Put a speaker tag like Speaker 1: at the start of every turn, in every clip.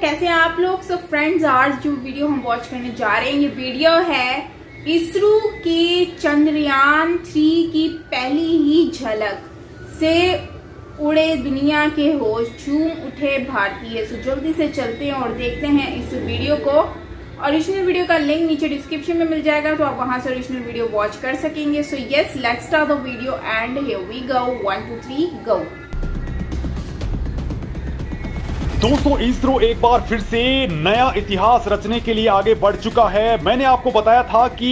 Speaker 1: कैसे हैं आप लोग। सो फ्रेंड्स, आज जो वीडियो हम वॉच करने जा रहे हैं, ये वीडियो है इसरो के चंद्रयान 3 की पहली ही झलक से उड़े दुनिया के होश, झूम उठे भारतीय। सो जल्दी से चलते हैं और देखते हैं इस वीडियो को। ओरिजिनल वीडियो का लिंक नीचे डिस्क्रिप्शन में मिल जाएगा, तो आप वहां से ओरिजिनल वीडियो वॉच कर सकेंगे। So yes, let's start the video and here we go. 1 2 3 go.
Speaker 2: दोस्तों, इसरो एक बार फिर से नया इतिहास रचने के लिए आगे बढ़ चुका है। मैंने आपको बताया था कि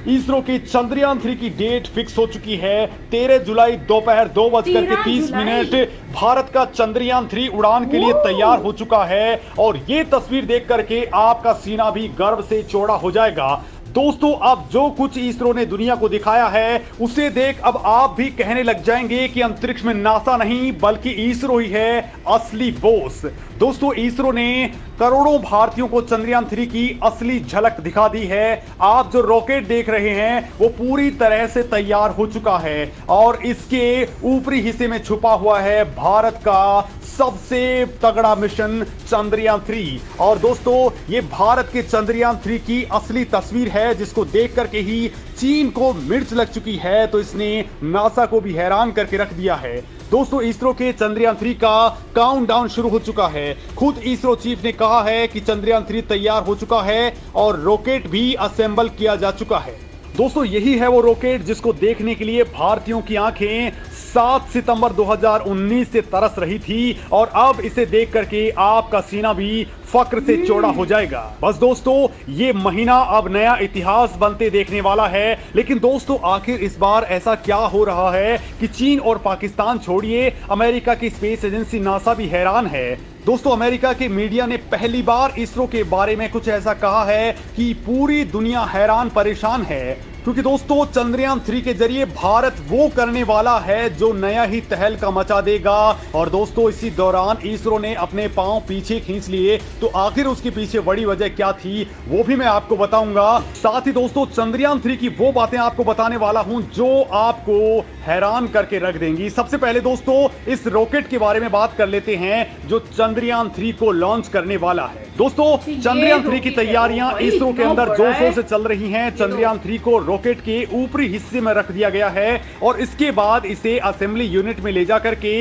Speaker 2: इसरो के चंद्रयान 3 की डेट फिक्स हो चुकी है। 13 जुलाई दोपहर 2:30 भारत का चंद्रयान 3 उड़ान के लिए तैयार हो चुका है और ये तस्वीर देख करके आपका सीना भी गर्व से चौड़ा हो जाएगा। दोस्तों, अब जो कुछ इसरो ने दुनिया को दिखाया है उसे देख अब आप भी कहने लग जाएंगे कि अंतरिक्ष में नासा नहीं बल्कि इसरो ही है असली बॉस। दोस्तों, इसरो ने करोड़ों भारतीयों को चंद्रयान 3 की असली झलक दिखा दी है। आप जो रॉकेट देख रहे हैं वो पूरी तरह से तैयार हो चुका है और इसके ऊपरी हिस्से में छुपा हुआ है भारत का सबसे तगड़ा मिशन चंद्रयान 3। और दोस्तों, ये भारत के चंद्रयान 3 की असली तस्वीर है, जिसको देख करके ही चीन को मिर्च लग चुकी है, तो इसने नासा को भी हैरान करके रख दिया है। दोस्तों, इसरो के चंद्रयान 3 का काउंटडाउन शुरू हो चुका है। खुद इसरो चीफ ने कहा है कि चंद्रयान 3 तैयार हो चुका है और रॉकेट भी असेंबल किया जा चुका है। दोस्तों, यही है वो रॉकेट जिसको देखने के लिए भारतीयों की आंखें 7 सितंबर 2019 से तरस रही थी और अब इसे देख करके आपका सीना भी फक्र से चौड़ा हो जाएगा। बस दोस्तों, ये महीना अब नया इतिहास बनते देखने वाला है। लेकिन दोस्तों, आखिर इस बार ऐसा क्या हो रहा है कि चीन और पाकिस्तान छोड़िए, अमेरिका की स्पेस एजेंसी नासा भी हैरान है। दोस्तों, अमेरिका के मीडिया ने पहली बार इसरो के बारे में कुछ ऐसा कहा है कि पूरी दुनिया हैरान परेशान है, क्योंकि दोस्तों चंद्रयान 3 के जरिए भारत वो करने वाला है जो नया ही तहलका मचा देगा। और दोस्तों, इसी दौरान इसरो ने अपने पांव पीछे खींच लिए, तो आखिर उसके पीछे बड़ी वजह क्या थी वो भी मैं आपको बताऊंगा। साथ ही दोस्तों, चंद्रयान 3 की वो बातें आपको बताने वाला हूं जो आपको हैरान करके रख देंगी। सबसे पहले दोस्तों, इस रॉकेट के बारे में बात कर लेते हैं जो चंद्रयान 3 को लॉन्च करने वाला है। दोस्तों, चंद्रयान 3 की तैयारियां इसरो के अंदर जोर शोर से चल रही हैं। चंद्रयान 3 को रॉकेट के ऊपरी हिस्से में रख दिया गया है और इसके बाद इसे असेंबली यूनिट में ले जाकर के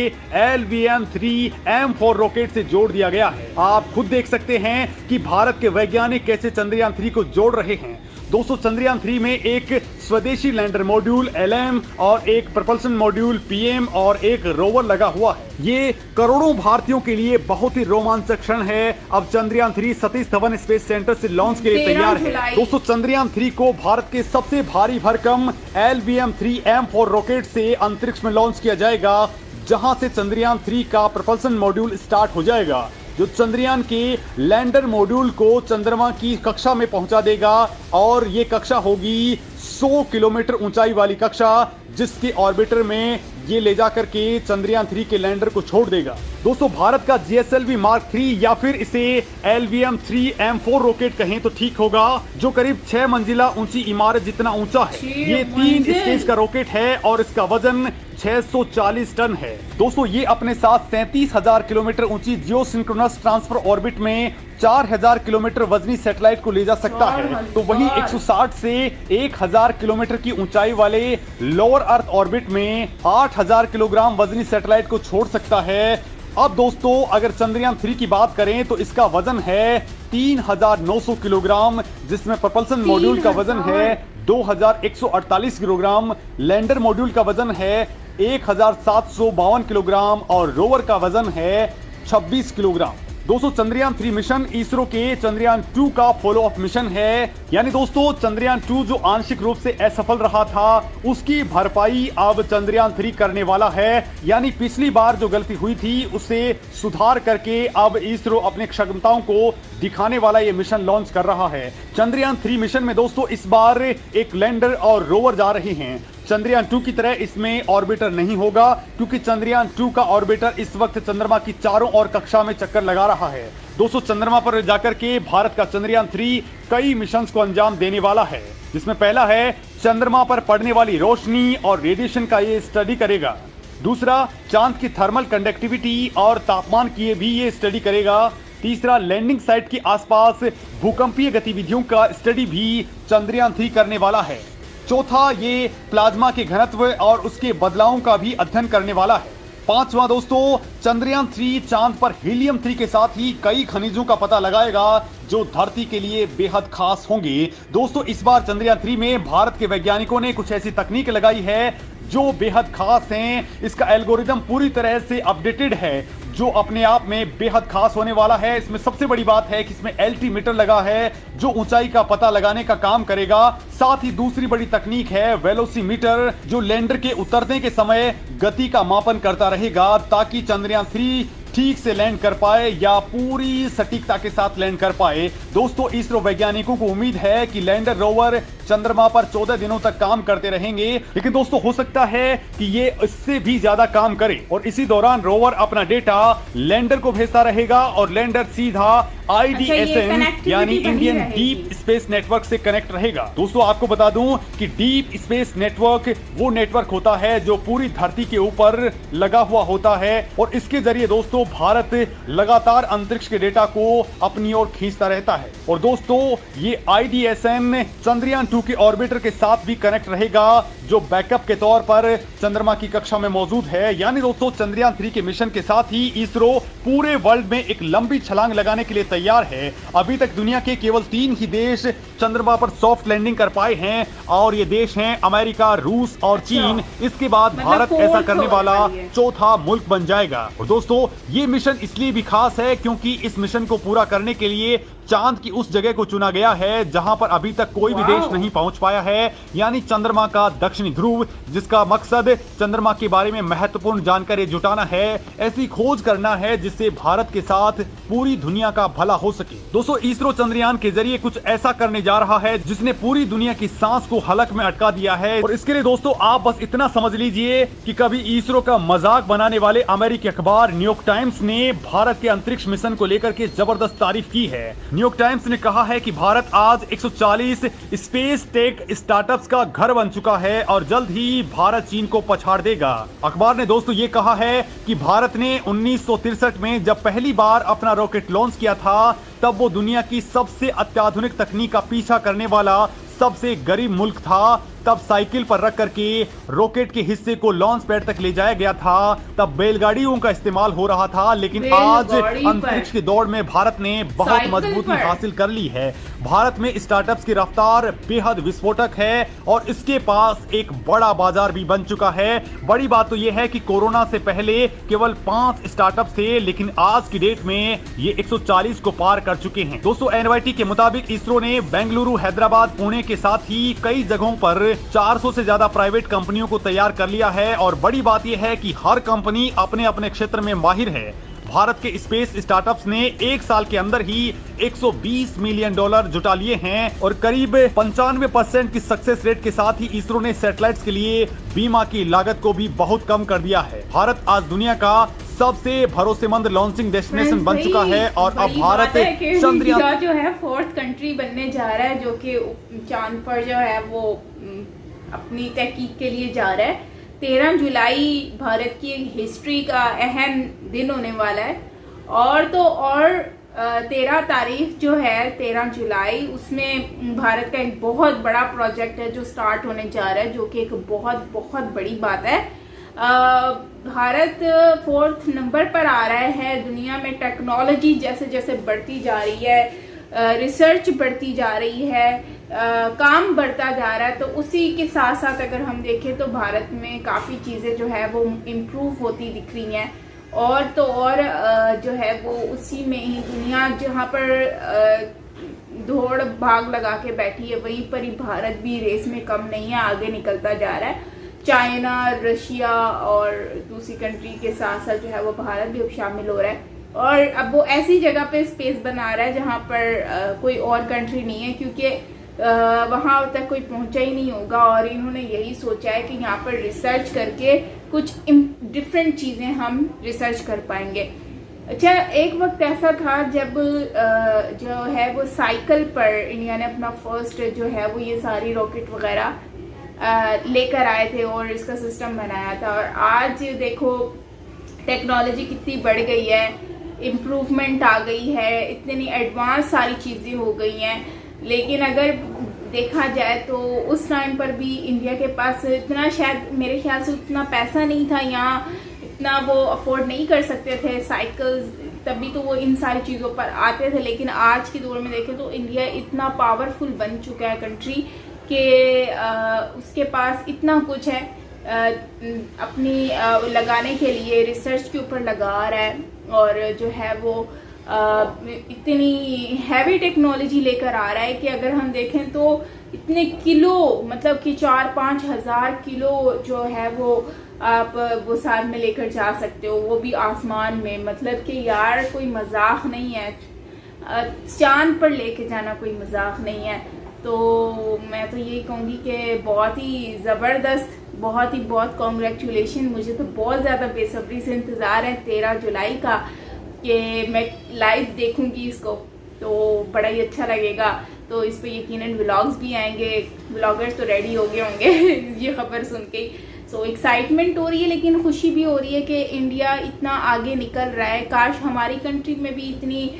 Speaker 2: LVM-3M4 रॉकेट से जोड़ दिया गया है। आप खुद देख सकते हैं कि भारत के वैज्ञानिक कैसे चंद्रयान 3 को जोड़ रहे हैं। दोस्तों, चंद्रयान 3 में एक स्वदेशी लैंडर मॉड्यूल LM और एक प्रपल्सन मॉड्यूल PM और एक रोवर लगा हुआ है। ये करोड़ों भारतीयों के लिए बहुत ही रोमांचक क्षण है। अब चंद्रयान 3 सतीश धवन स्पेस सेंटर से लॉन्च के लिए तैयार है। दोस्तों, चंद्रयान 3 को भारत के सबसे भारी भरकम LVM-3M4 रॉकेट से अंतरिक्ष में लॉन्च किया जाएगा, जहां से चंद्रयान 3 का प्रपल्सन मॉड्यूल स्टार्ट हो जाएगा, जो चंद्रयान के लैंडर मॉड्यूल को चंद्रमा की कक्षा में पहुंचा देगा। और ये कक्षा होगी 100 किलोमीटर ऊंचाई वाली कक्षा, जिसके ऑर्बिटर में ये ले जाकर के चंद्रयान 3 के लैंडर को छोड़ देगा। दोस्तों, भारत का GSLV Mark 3 या फिर इसे LVM-3M4 रॉकेट कहें तो ठीक होगा, जो करीब 6 मंजिला ऊंची इमारत जितना ऊंचा है। ये 3 स्टेज का रॉकेट है और इसका वजन 640 टन है। दोस्तों, ये अपने साथ 37,000 किलोमीटर ऊंची जियो सिंक्रोनस ट्रांसफर ऑर्बिट में 4,000 किलोमीटर वजनी सैटेलाइट को ले जा सकता है। तो वहीं 160 से 1,000 किलोमीटर की ऊंचाई वाले लोअर अर्थ ऑर्बिट में 8,000 किलोग्राम वजनी सैटेलाइट को छोड़ सकता है। अब दोस्तों, अगर चंद्रयान 3 की बात करें तो इसका वजन है 3,900 किलोग्राम, जिसमें प्रपल्सन मॉड्यूल का वजन है 2,148 किलोग्राम, लैंडर मॉड्यूल का वजन है 1,752 किलोग्राम और रोवर का वजन है 26 किलोग्राम। दोस्तों, चंद्रयान 3 मिशन इसरो के चंद्रयान 2 का फॉलो अप मिशन है। यानी दोस्तों, चंद्रयान 2 जो आंशिक रूप से असफल रहा था, उसकी भरपाई अब चंद्रयान 3 करने वाला है। यानी पिछली बार जो गलती हुई थी उसे सुधार करके अब इसरो अपनी क्षमताओं को दिखाने वाला ये मिशन लॉन्च कर रहा है। चंद्रयान 3 मिशन में दोस्तों इस बार एक लैंडर और रोवर जा रहे हैं। चंद्रयान 2 की तरह इसमें ऑर्बिटर नहीं होगा, क्योंकि चंद्रयान 2 का ऑर्बिटर इस वक्त चंद्रमा की चारों ओर कक्षा में चक्कर लगा रहा है। दोस्तों, चंद्रमा पर जाकर के भारत का चंद्रयान 3 कई मिशंस को अंजाम देने वाला है, जिसमें पहला है चंद्रमा पर पड़ने वाली रोशनी और रेडिएशन का ये स्टडी करेगा। दूसरा, चांद की थर्मल कंडक्टिविटी और तापमान की भी ये स्टडी करेगा। तीसरा, लैंडिंग साइट के आसपास भूकंपीय गतिविधियों का स्टडी भी चंद्रयान 3 करने वाला है। चौथा, ये प्लाज्मा के घनत्व और उसके बदलावों का भी अध्ययन करने वाला है। पांचवा दोस्तों, चंद्रयान 3 चांद पर हीलियम 3 के साथ ही कई खनिजों का पता लगाएगा जो धरती के लिए बेहद खास होंगे। दोस्तों, इस बार चंद्रयान 3 में भारत के वैज्ञानिकों ने कुछ ऐसी तकनीक लगाई है जो बेहद खास हैं। इसका एल्गोरिदम पूरी तरह से अपडेटेड है जो अपने आप में बेहद खास होने वाला है। इसमें सबसे बड़ी बात है कि इसमें एल्टीमीटर लगा है जो ऊंचाई का पता लगाने का काम करेगा। साथ ही दूसरी बड़ी तकनीक है वेलोसीमीटर जो लैंडर के उतरने के समय गति का मापन करता रहेगा ताकि चंद्रयान 3 ठीक से लैंड कर पाए या पूरी सटीकता के साथ लैंड कर पाए। दोस्तों, इसरो वैज्ञानिकों को उम्मीद है कि लैंडर रोवर चंद्रमा पर 14 दिनों तक काम करते रहेंगे, लेकिन दोस्तों हो सकता है कि ये इससे भी ज्यादा काम करे और इसी दौरान रोवर अपना डेटा लैंडर को भेजता रहेगा और लैंडर सीधा IDSN यानी इंडियन डीप स्पेस नेटवर्क से कनेक्ट रहेगा। दोस्तों, आपको बता दूं कि डीप स्पेस नेटवर्क वो नेटवर्क होता है जो पूरी धरती के ऊपर लगा हुआ होता है और इसके जरिए दोस्तों भारत लगातार अंतरिक्ष के डेटा को अपनी ओर खींचता रहता है। और दोस्तों, ये IDSN चंद्रयान 2 के ऑर्बिटर के साथ भी कनेक्ट रहेगा जो बैकअप के तौर पर चंद्रमा की कक्षा में मौजूद है। यानी दोस्तों, चंद्रयान 3 के मिशन के साथ ही इसरो पूरे वर्ल्ड में एक लंबी छलांग लगाने के लिए तैयार है। अभी तक दुनिया के केवल 3 ही देश चंद्रमा पर सॉफ्ट लैंडिंग कर पाए हैं और ये देश हैं अमेरिका, रूस और चीन। इसके बाद भारत ऐसा करने वाला चौथा मुल्क बन जाएगा। और दोस्तों, ये मिशन इसलिए भी खास है क्योंकि इस मिशन को पूरा करने के लिए चांद की उस जगह को चुना गया है जहां पर अभी तक कोई भी देश नहीं पहुंच पाया है, यानी चंद्रमा का दक्षिणी ध्रुव, जिसका मकसद चंद्रमा के बारे में महत्वपूर्ण जानकारी जुटाना है, ऐसी खोज करना है जिससे भारत के साथ पूरी दुनिया का भला हो सके। दोस्तों, इसरो चंद्रयान के जरिए कुछ ऐसा करने जा रहा है जिसने पूरी दुनिया की सांस को हलक में अटका दिया है। और इसके लिए दोस्तों आप बस इतना समझ लीजिए कि कभी इसरो का मजाक बनाने वाले अमेरिकी अखबार न्यूयॉर्क टाइम्स ने भारत के अंतरिक्ष मिशन को लेकर के जबरदस्त तारीफ की है। न्यूयॉर्क टाइम्स ने कहा है कि भारत आज 140 स्पेस टेक स्टार्टअप्स का घर बन चुका है और जल्द ही भारत चीन को पछाड़ देगा। अखबार ने दोस्तों ये कहा है कि भारत ने 1963 में जब पहली बार अपना रॉकेट लॉन्च किया था तब वो दुनिया की सबसे अत्याधुनिक तकनीक का पीछा करने वाला सबसे गरीब मुल्क था। तब साइकिल पर रख करके रॉकेट के हिस्से को लॉन्च पैड तक ले जाया गया था, तब बैलगाड़ियों का इस्तेमाल हो रहा था। लेकिन आज अंतरिक्ष की दौड़ में भारत ने बहुत मजबूती हासिल कर ली है। भारत में स्टार्टअप्स की रफ्तार बेहद विस्फोटक है और इसके पास एक बड़ा बाजार भी बन चुका है। बड़ी बात तो यह है कि कोरोना से पहले केवल 5 स्टार्टअप्स थे, लेकिन आज की डेट में ये 140 को पार कर चुके हैं। दोस्तों, NYT के मुताबिक इसरो ने बेंगलुरु, हैदराबाद, पुणे के साथ ही कई जगहों पर 400 से ज्यादा प्राइवेट कंपनियों को तैयार कर लिया है और बड़ी बात यह है कि हर कंपनी अपने अपने क्षेत्र में माहिर है। भारत के स्पेस स्टार्टअप्स ने 1 साल के अंदर ही $120 मिलियन जुटा लिए हैं और करीब 95% की सक्सेस रेट के साथ ही इसरो ने सैटेलाइट्स के लिए बीमा की लागत को भी बहुत कम कर दिया है। भारत आज दुनिया का सबसे भरोसेमंद लॉन्चिंग डेस्टिनेशन बन चुका है और अब भारत
Speaker 1: चंद्रयान जो है 4th कंट्री बनने जा रहा है जो कि चांद पर जो है वो अपनी तहकीक के लिए जा रहा है। 13 जुलाई भारत की हिस्ट्री का अहम दिन होने वाला है और तो और 13 तारीख जो है 13 जुलाई उसमें भारत का एक बहुत बड़ा प्रोजेक्ट है जो स्टार्ट होने जा रहा है, जो कि एक बहुत बहुत बड़ी बात है। भारत 4th नंबर पर आ रहा है दुनिया में। टेक्नोलॉजी जैसे जैसे बढ़ती जा रही है, रिसर्च बढ़ती जा रही है, काम बढ़ता जा रहा है, तो उसी के साथ साथ अगर हम देखें तो भारत में काफ़ी चीज़ें जो है वो इम्प्रूव होती दिख रही हैं। और तो और जो है वो उसी में ही दुनिया जहाँ पर दौड़ भाग लगा के बैठी है वहीं पर ही भारत भी रेस में कम नहीं है, आगे निकलता जा रहा है। चाइना, रशिया और दूसरी कंट्री के साथ साथ जो है वो भारत भी अब शामिल हो रहा है और अब वो ऐसी जगह पे स्पेस बना रहा है जहाँ पर कोई और कंट्री नहीं है, क्योंकि वहाँ तक कोई पहुँचा ही नहीं होगा। और इन्होंने यही सोचा है कि यहाँ पर रिसर्च करके कुछ डिफरेंट चीज़ें हम रिसर्च कर पाएंगे। अच्छा, एक वक्त ऐसा था जब जो है वो साइकिल पर इंडिया ने अपना फर्स्ट जो है वो ये सारी रॉकेट वगैरह लेकर आए थे और इसका सिस्टम बनाया था। और आज देखो टेक्नोलॉजी कितनी बढ़ गई है, इम्प्रूवमेंट आ गई है, इतनी एडवांस सारी चीज़ें हो गई हैं। लेकिन अगर देखा जाए तो उस टाइम पर भी इंडिया के पास इतना, शायद मेरे ख्याल से उतना पैसा नहीं था, यहाँ इतना वो अफोर्ड नहीं कर सकते थे साइकिल्स, तभी तो वो इन सारी चीज़ों पर आते थे। लेकिन आज के दौर में देखें तो इंडिया इतना पावरफुल बन चुका है कंट्री कि उसके पास इतना कुछ है अपनी लगाने के लिए, रिसर्च के ऊपर लगा रहा है और जो है वो इतनी हैवी टेक्नोलॉजी लेकर आ रहा है कि अगर हम देखें तो इतने किलो, मतलब कि 4-5 हज़ार किलो जो है वो आप वो साथ में लेकर जा सकते हो, वो भी आसमान में। मतलब कि यार कोई मजाक नहीं है, चांद पर लेके जाना कोई मजाक नहीं है। तो मैं तो यही कहूँगी कि बहुत ही ज़बरदस्त, बहुत कॉन्ग्रेचुलेशन। मुझे तो बहुत ज़्यादा बेसब्री से इंतज़ार है 13 जुलाई का कि मैं लाइव देखूँगी इसको, तो बड़ा ही अच्छा लगेगा। तो इस पर यकीनन व्लॉग्स भी आएंगे, व्लॉगर्स तो रेडी हो गए होंगे ये खबर सुन के। सो एक्साइटमेंट हो रही है, लेकिन खुशी भी हो रही है कि इंडिया इतना आगे निकल रहा है। काश हमारी कंट्री में भी इतनी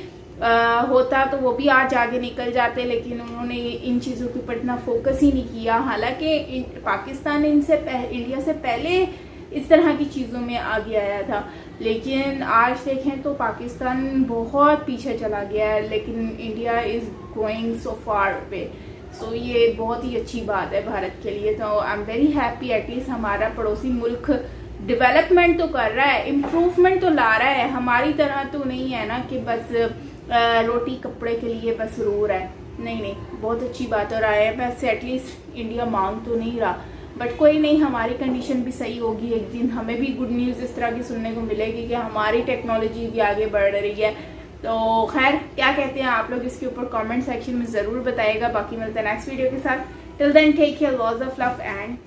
Speaker 1: होता तो वो भी आज आगे निकल जाते, लेकिन उन्होंने इन चीज़ों के ऊपर इतना फोकस ही नहीं किया। हालांकि पाकिस्तान इंडिया से पहले इस तरह की चीज़ों में आगे आया था, लेकिन आज देखें तो पाकिस्तान बहुत पीछे चला गया है, लेकिन इंडिया इज़ गोइंग सो फार पे। सो ये बहुत ही अच्छी बात है भारत के लिए। तो I am very happy, at least हमारा पड़ोसी मुल्क डेवलपमेंट तो कर रहा है, इम्प्रूवमेंट तो ला रहा है। हमारी तरह तो नहीं है ना कि बस रोटी कपड़े के लिए बस रो रहा है। नहीं, बहुत अच्छी बात हो रहा है। वैसे एटलीस्ट इंडिया मांग तो नहीं रहा, बट कोई नहीं, हमारी कंडीशन भी सही होगी। एक दिन हमें भी गुड न्यूज़ इस तरह की सुनने को मिलेगी कि हमारी टेक्नोलॉजी भी आगे बढ़ रही है। तो खैर, क्या कहते हैं आप लोग इसके ऊपर कमेंट सेक्शन में ज़रूर बताइएगा। बाकी मिलते हैं नेक्स्ट वीडियो के साथ। Till then take care, lots of love and